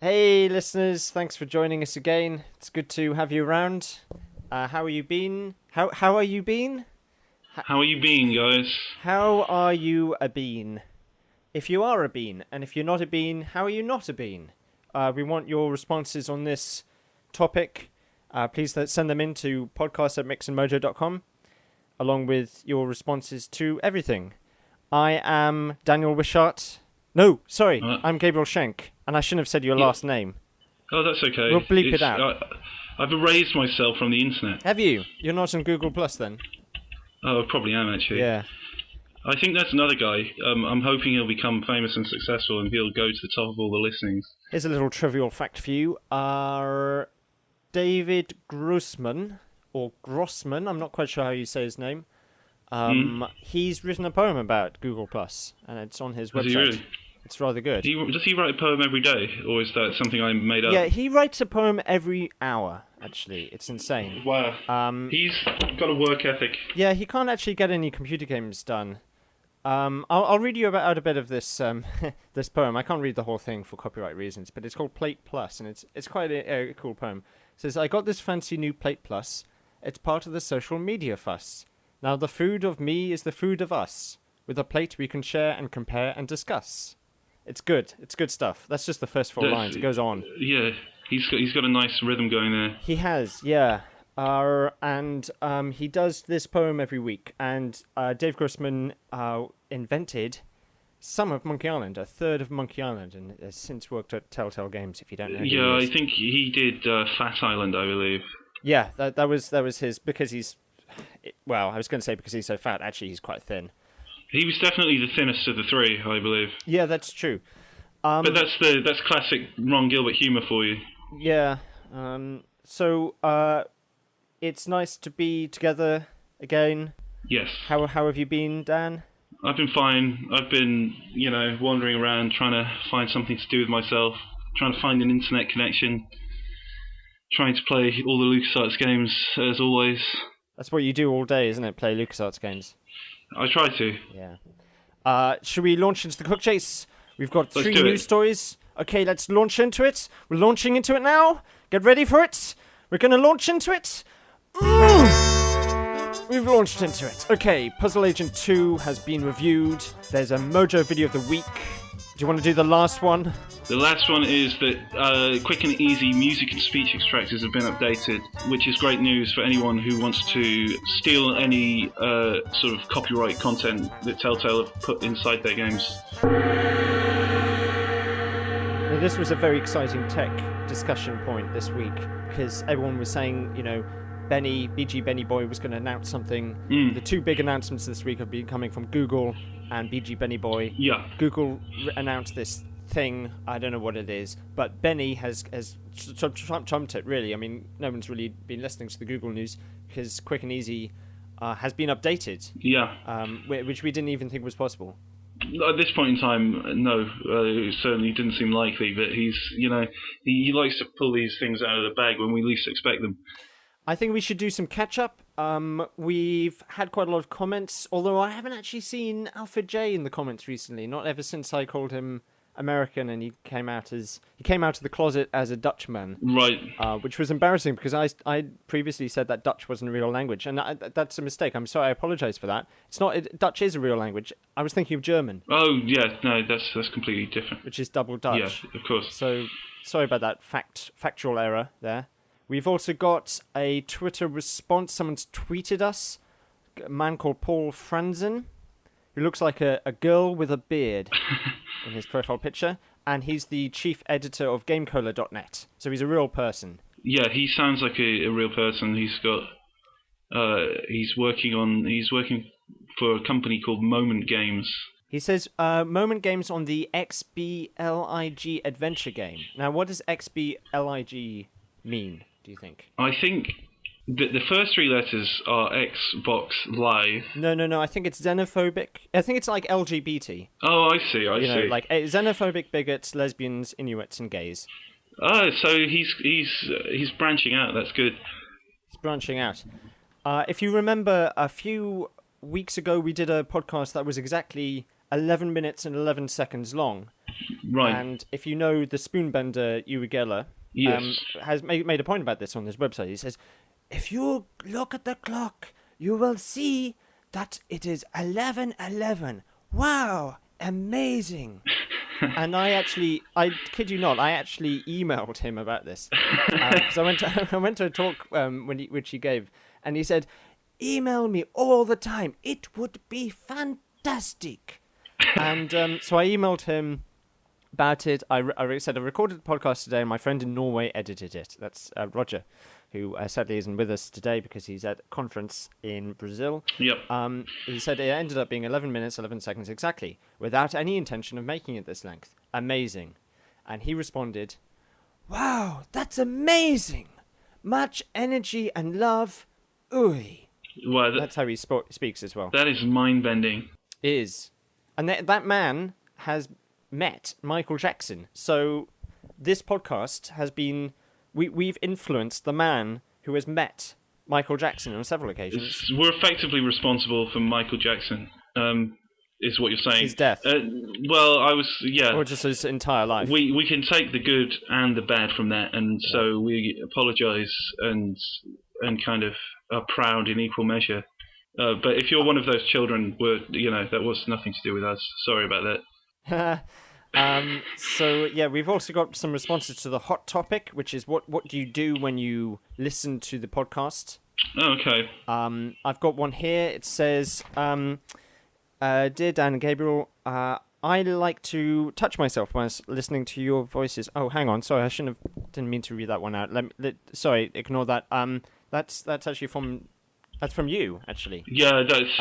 Hey, listeners! Thanks for joining us again. It's good to have you around. How are you been? How are you been? How are you being, guys? How are you a bean? If you are a bean, and if you're not a bean, how are you not a bean? We want your responses on this topic. Please send them in to podcast@mixandmojo.com, along with your responses to everything. I am Daniel Wishart. No, sorry, I'm Gabriel Schenk, and I shouldn't have said your last name. Oh, that's okay. We'll bleep it out. I've erased myself from the internet. Have you? You're not on Google Plus then? Oh, I probably am, actually. Yeah. I think that's another guy. I'm hoping he'll become famous and successful and he'll go to the top of all the listings. Here's a little trivial fact for you. David Grossman, or Grossman, I'm not quite sure how you say his name. He's written a poem about Google Plus, and it's on his website. Has he really? It's rather good. Does he write a poem every day, or is that something I made up? Yeah, he writes a poem every hour, actually. It's insane. Wow. He's got a work ethic. Yeah, he can't actually get any computer games done. I'll read you out a bit of this this poem. I can't read the whole thing for copyright reasons, but it's called Plate Plus, and it's quite a cool poem. It says, I got this fancy new Plate Plus. It's part of the social media fuss. Now the food of me is the food of us. With a plate we can share and compare and discuss. It's good. It's good stuff. That's just the first four lines. It goes on. Yeah, he's got a nice rhythm going there. He has, yeah. And he does this poem every week. And Dave Grossman invented some of Monkey Island, a third of Monkey Island, and has since worked at Telltale Games, if you don't know who he is. I think he did Fat Island, I believe. Yeah, that was his, because he's... Well, I was going to say because he's so fat. Actually, he's quite thin. He was definitely the thinnest of the three, I believe. Yeah, that's true. But that's classic Ron Gilbert humour for you. Yeah. So it's nice to be together again. Yes. How have you been, Dan? I've been fine. I've been, wandering around trying to find something to do with myself, trying to find an internet connection, trying to play all the LucasArts games as always. That's what you do all day, isn't it? Play LucasArts games. I try to. Yeah. Should we launch into the Cook Chase? We've got 3 news stories. Okay, let's launch into it. We're launching into it now. Get ready for it. We're going to launch into it. We've launched into it. Okay, Puzzle Agent 2 has been reviewed. There's a Mojo video of the week. Do you want to do the last one? The last one is that quick and easy music and speech extractors have been updated, which is great news for anyone who wants to steal any sort of copyright content that Telltale have put inside their games. Now, this was a very exciting tech discussion point this week, because everyone was saying, BG Benny Boy was going to announce something. The 2 big announcements this week have been coming from Google and BG Benny Boy. Yeah. Google announced this thing, I don't know what it is, but Benny has trumped it, really. I mean, no one's really been listening to the Google news, because Quick and Easy has been updated. Yeah. Which we didn't even think was possible. At this point in time, no, it certainly didn't seem likely, but he likes to pull these things out of the bag when we least expect them. I think we should do some catch-up. We've had quite a lot of comments, although I haven't actually seen Alfred J in the comments recently, not ever since I called him American and he came out of the closet as a Dutchman. Right. Which was embarrassing because I previously said that Dutch wasn't a real language, and that's a mistake. I'm sorry, I apologise for that. It's not. Dutch is a real language. I was thinking of German. Oh, yeah, no, that's completely different. Which is double Dutch. Yeah, of course. So, sorry about that factual error there. We've also got a Twitter response. Someone's tweeted us. A man called Paul Franzen, who looks like a girl with a beard in his profile picture. And he's the chief editor of GameCola.net. So he's a real person. Yeah, he sounds like a real person. He's got... He's working for a company called Moment Games. He says, Moment Games on the XBLIG adventure game. Now, what does XBLIG mean, do you think? I think the first 3 letters are Xbox Live. No, I think it's xenophobic. I think it's like LGBT. Oh, I see. I see. Like xenophobic bigots, lesbians, Inuits, and gays. Oh, so he's branching out. That's good. He's branching out. If you remember, a few weeks ago we did a podcast that was exactly 11 minutes and 11 seconds long. Right. And if you know the spoonbender Uri Geller, Yes. has made a point about this on his website. He says, if you look at the clock, you will see that it is 11:11. Wow, amazing. And I kid you not, I actually emailed him about this. Because I went to a talk which he gave, and he said, email me all the time. It would be fantastic. And so I emailed him about it. I said I recorded the podcast today, and my friend in Norway edited it. That's Roger, who sadly isn't with us today because he's at a conference in Brazil. Yep. He said it ended up being 11 minutes, 11 seconds exactly, without any intention of making it this length. Amazing. And he responded, wow, that's amazing. Much energy and love. Ooey. Well, That's how he speaks as well. that is mind-bending. Is. And that man has met Michael Jackson. So this podcast has been... We've influenced the man who has met Michael Jackson on several occasions. We're effectively responsible for Michael Jackson, is what you're saying. His death. Yeah. Or just his entire life. We can take the good and the bad from that, and so we apologise and kind of are proud in equal measure. But if you're one of those children, that was nothing to do with us. Sorry about that. So yeah, we've also got some responses to the hot topic, which is what do you do when you listen to the podcast? Oh, okay. I've got one here. It says, "Dear Dan and Gabriel, I like to touch myself whilst listening to your voices." Oh, hang on. Sorry, didn't mean to read that one out. Sorry, ignore that. That's actually from you, actually. Yeah, that's.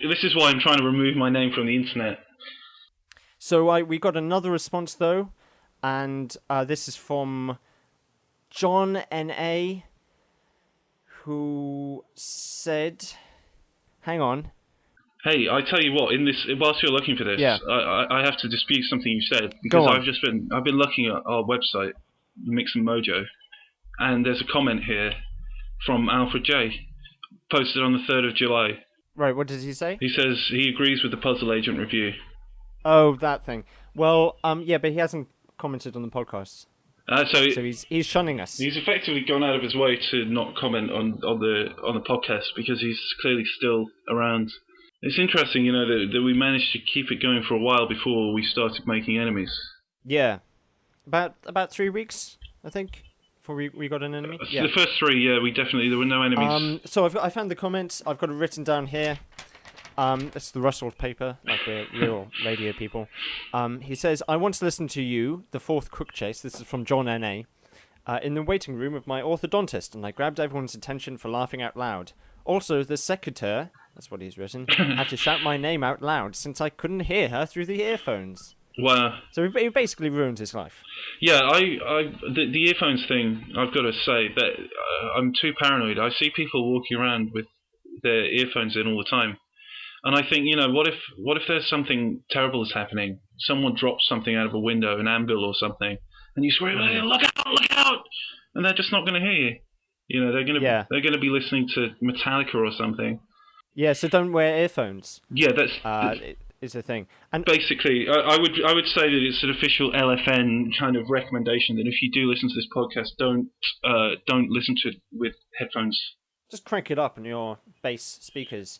This is why I'm trying to remove my name from the internet. So we got another response though, and this is from John N.A., who said, "Hang on." Hey, I tell you what. Whilst you're looking for this, Yeah. I have to dispute something you said because I've been looking at our website, Mix and Mojo, and there's a comment here from Alfred J, posted on the 3rd of July. Right, what does he say? He says he agrees with the Puzzle Agent review. Oh, that thing. Well, yeah, but he hasn't commented on the podcast. So he's shunning us. He's effectively gone out of his way to not comment on the podcast because he's clearly still around. It's interesting, that we managed to keep it going for a while before we started making enemies. Yeah, about 3 weeks, I think, before we got an enemy. Yeah. The first 3, there were no enemies. So I found the comments. I've got it written down here. It's the rustled paper, like we're real radio people. He says, I want to listen to you, the fourth quick chase. This is from John N.A. In the waiting room of my orthodontist, and I grabbed everyone's attention for laughing out loud. Also, the secretary, that's what he's written, had to shout my name out loud since I couldn't hear her through the earphones. Wow. So he basically ruined his life. Yeah, the earphones thing, I've got to say that I'm too paranoid. I see people walking around with their earphones in all the time. And I think, what if there's something terrible is happening? Someone drops something out of a window, an anvil or something, and you scream, hey, look out! And they're just not going to hear you. They're going to be listening to Metallica or something. Yeah, so don't wear earphones. Yeah, that's is the thing. And basically, I would say that it's an official LFN kind of recommendation that if you do listen to this podcast, don't listen to it with headphones. Just crank it up on your bass speakers.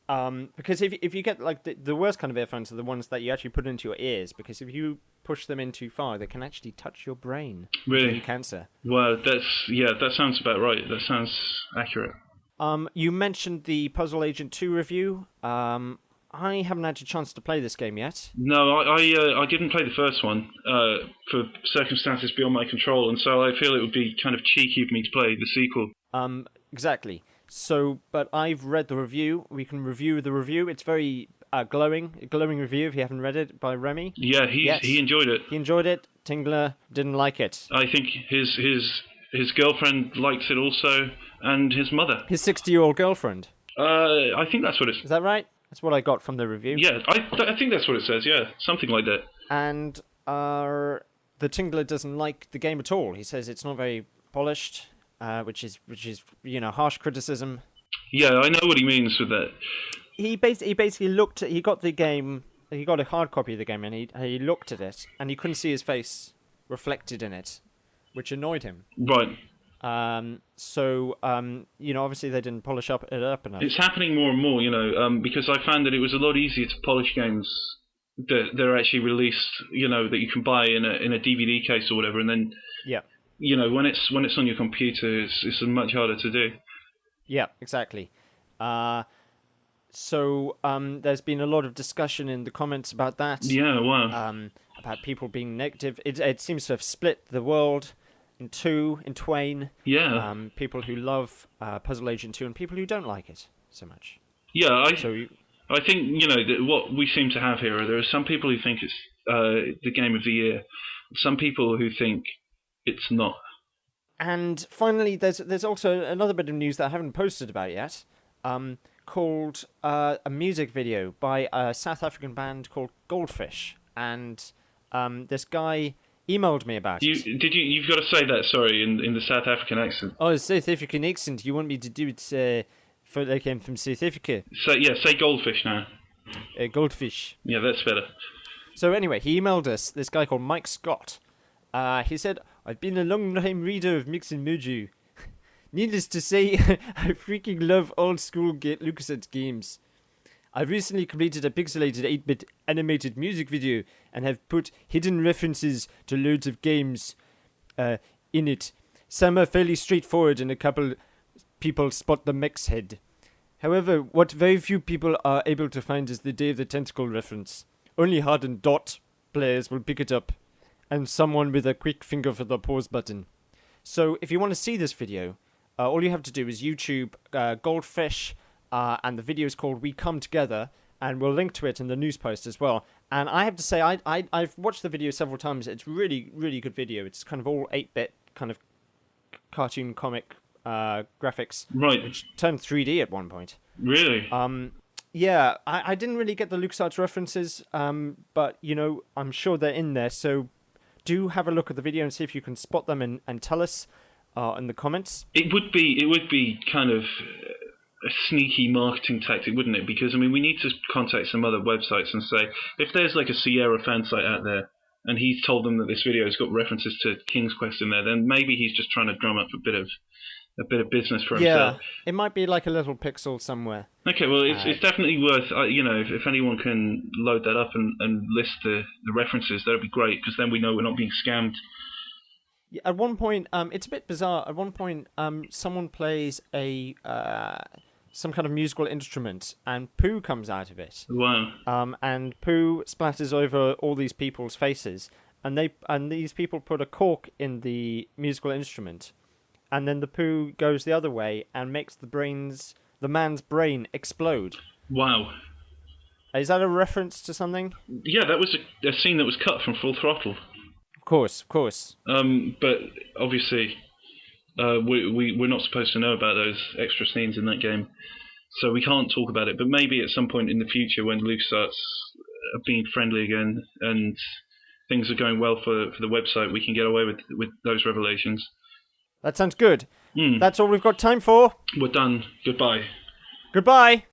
Because if you get like the worst kind of earphones are the ones that you actually put into your ears, because if you push them in too far, they can actually touch your brain. Really? Give you cancer. Well, that sounds about right. That sounds accurate. You mentioned the Puzzle Agent 2 review. I haven't had a chance to play this game yet. No, I didn't play the first one for circumstances beyond my control, and so I feel it would be kind of cheeky of me to play the sequel. Exactly. So, but I've read the review. We can review the review. It's very a glowing review if you haven't read it, by Remy. Yeah, he enjoyed it. He enjoyed it. Tingler didn't like it. I think his girlfriend likes it also, and his mother. His 60-year-old girlfriend. I think that's what it is. Is that right? That's what I got from the review. Yeah, I think that's what it says. Yeah, something like that. And the Tingler doesn't like the game at all. He says it's not very polished. Which is harsh criticism. Yeah, I know what he means with that. He basically he got the game he got a hard copy of the game, and he looked at it, and he couldn't see his face reflected in it, which annoyed him. Right. So obviously they didn't polish it up enough. It's happening more and more, because I found that it was a lot easier to polish games that are actually released, that you can buy in a DVD case or whatever, and then when it's on your computer, it's much harder to do. Yeah, exactly. So there's been a lot of discussion in the comments about that. Yeah, wow. About people being negative. It seems to have split the world in twain. Yeah. People who love Puzzle Agent 2 and people who don't like it so much. Yeah, I think, that what we seem to have here, there are some people who think it's the game of the year, some people who think it's not. And finally, there's also another bit of news that I haven't posted about yet, called a music video by a South African band called Goldfish. And this guy emailed me about it. You've got to say that, sorry, in the South African accent. Oh, South African accent. You want me to do it for like I'm from South Africa? Say Goldfish now. Goldfish. Yeah, that's better. So anyway, he emailed us, this guy called Mike Scott. He said, I've been a long-time reader of Mix and Mojo. Needless to say, I freaking love old-school LucasArts games. I've recently completed a pixelated 8-bit animated music video and have put hidden references to loads of games in it. Some are fairly straightforward and a couple people spot the mech head. However, what very few people are able to find is the Day of the Tentacle reference. Only hardened DOT players will pick it up, and someone with a quick finger for the pause button. So if you want to see this video, all you have to do is YouTube Goldfish, and the video is called We Come Together, and we'll link to it in the news post as well. And I have to say, I've watched the video several times. It's really, really good video. It's kind of all 8-bit kind of cartoon comic graphics, right, which turned 3D at one point. Really? Yeah, I didn't really get the LucasArts references, but, I'm sure they're in there. So do have a look at the video and see if you can spot them and tell us in the comments. It would be kind of a sneaky marketing tactic, wouldn't it? Because, we need to contact some other websites and say, if there's like a Sierra fan site out there, and he's told them that this video has got references to King's Quest in there, then maybe he's just trying to drum up a bit of business for himself. Yeah, it might be like a little pixel somewhere. Okay, well, it's definitely worth, if anyone can load that up and list the references, that would be great, because then we know we're not being scammed. At one point, it's a bit bizarre. At one point, someone plays some kind of musical instrument, and poo comes out of it. Wow. And poo splatters over all these people's faces, and these people put a cork in the musical instrument, and then the poo goes the other way and makes the man's brain explode. Wow. Is that a reference to something? Yeah, that was a scene that was cut from Full Throttle. Of course. But obviously, we're not supposed to know about those extra scenes in that game, so we can't talk about it. But maybe at some point in the future, when LucasArts are being friendly again and things are going well for the website, we can get away with those revelations. That sounds good. That's all we've got time for. We're done. Goodbye. Goodbye.